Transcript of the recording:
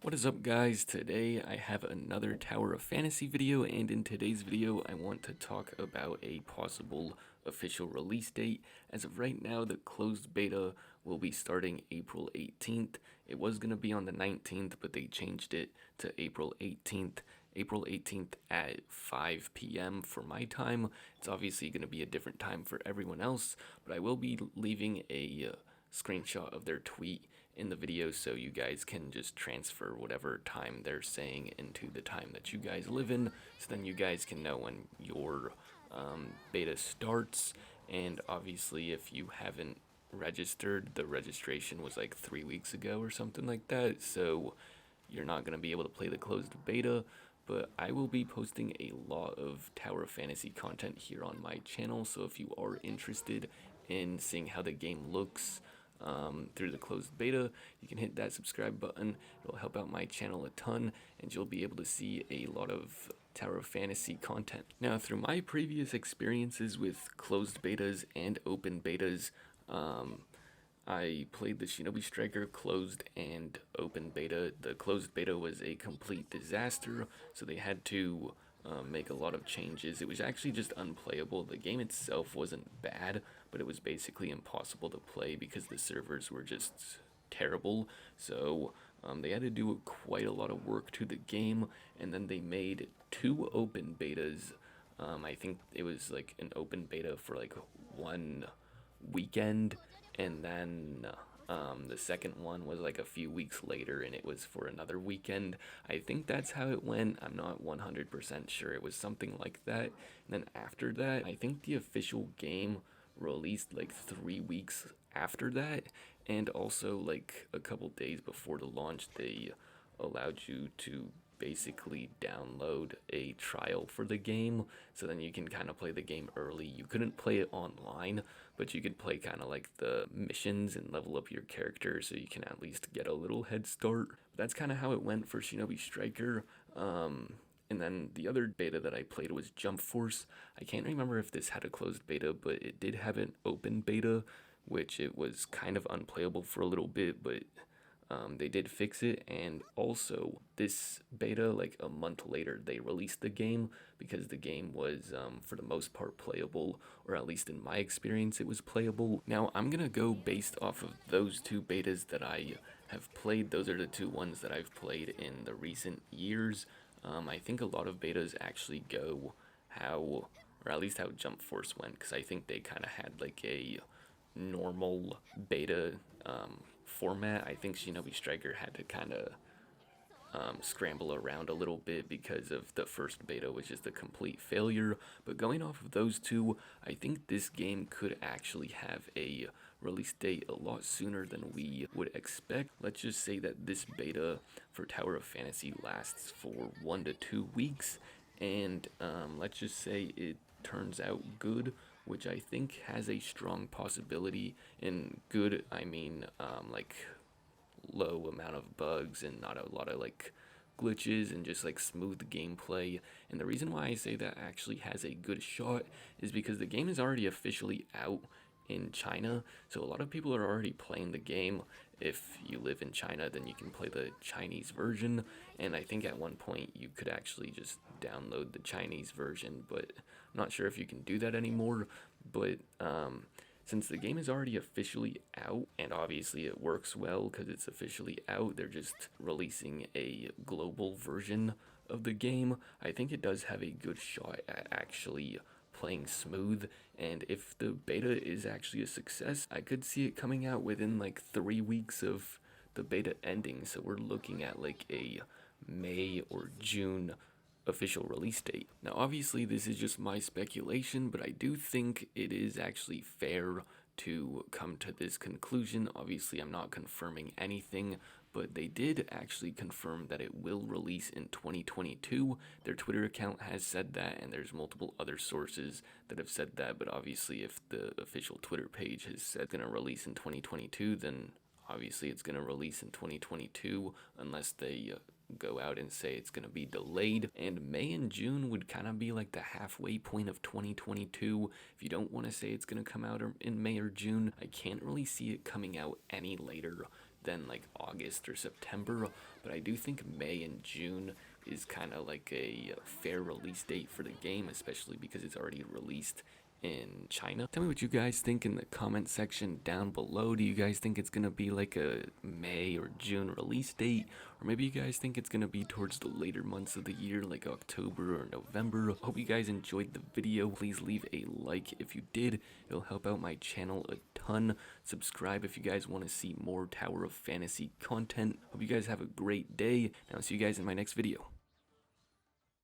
What is up, guys? Today I have another Tower of Fantasy video, and in today's video I want to talk about a possible official release date. As of right now, the closed beta will be starting April 18th. It was going to be on the 19th, but they changed it to April 18th. April 18th at 5 p.m. for my time. It's obviously going to be a different time for everyone else, but I will be leaving a screenshot of their tweet in the video so you guys can just transfer whatever time they're saying into the time that you guys live in, so then you guys can know when your beta starts. And obviously, if you haven't registered, the registration was like 3 weeks ago or something like that, so you're not going to be able to play the closed beta. But I will be posting a lot of Tower of Fantasy content here on my channel, so if you are interested in seeing how the game looks through the closed beta, you can hit that subscribe button. It'll help out my channel a ton, and you'll be able to see a lot of Tower of Fantasy content. Now, through my previous experiences with closed betas and open betas, I played the Shinobi Striker closed and open beta. The closed beta was a complete disaster, so they had to make a lot of changes. It was actually just unplayable. The game itself wasn't bad, but it was basically impossible to play because the servers were just terrible. So they had to do quite a lot of work to the game, and then they made two open betas. I think it was like an open beta for like one weekend, and then the second one was like a few weeks later, and it was for another weekend. I think that's how it went. I'm not 100% sure. It was something like that. And then after that, I think the official game released like 3 weeks after that, and also like a couple days before the launch, they allowed you to basically download a trial for the game, so then you can kind of play the game early. You couldn't play it online, but you could play kind of like the missions and level up your character so you can at least get a little head start. That's kind of how it went for Shinobi Striker. And then the other beta that I played was Jump Force. I can't remember if this had a closed beta, but it did have an open beta, which it was kind of unplayable for a little bit, but they did fix it. And also, this beta, like a month later, they released the game because the game was, for the most part, playable, or at least in my experience, it was playable. Now, I'm gonna go based off of those two betas that I have played. Those are the two ones that I've played in the recent years. I think a lot of betas actually go how, or at least how Jump Force went, because I think they kind of had like a normal beta format. I think Shinobi Striker had to kind of scramble around a little bit because of the first beta, which is the complete failure. But going off of those two, I think this game could actually have a release date a lot sooner than we would expect. Let's just say that this beta for Tower of Fantasy lasts for 1 to 2 weeks, and let's just say it turns out good, which I think has a strong possibility. In good, I mean like low amount of bugs and not a lot of like glitches and just like smooth gameplay. And the reason why I say that actually has a good shot is because the game is already officially out in China, so a lot of people are already playing the game. If you live in China, then you can play the Chinese version, and I think at one point you could actually just download the Chinese version, but I'm not sure if you can do that anymore. But since the game is already officially out, and obviously it works well because it's officially out, they're just releasing a global version of the game. I think it does have a good shot at actually playing smooth, and if the beta is actually a success, I could see it coming out within like 3 weeks of the beta ending. So we're looking at like a May or June official release date. Now, obviously, this is just my speculation, but I do think it is actually fair to come to this conclusion. Obviously, I'm not confirming anything, but they did actually confirm that it will release in 2022. Their Twitter account has said that, and there's multiple other sources that have said that, but obviously, if the official Twitter page has said it's going to release in 2022, then obviously it's going to release in 2022 unless they go out and say it's going to be delayed. And May and June would kind of be like the halfway point of 2022. If you don't want to say it's going to come out in May or June, I can't really see it coming out any later than like August or September, but I do think May and June is kind of like a fair release date for the game, especially because it's already released in China. Tell me what you guys think in the comment section down below. Do you guys think it's gonna be like a May or June release date? Or maybe you guys think it's gonna be towards the later months of the year, like October or November? Hope you guys enjoyed the video. Please leave a like if you did. It'll help out my channel a ton. Subscribe if you guys want to see more Tower of Fantasy content. Hope you guys have a great day, and I'll see you guys in my next video.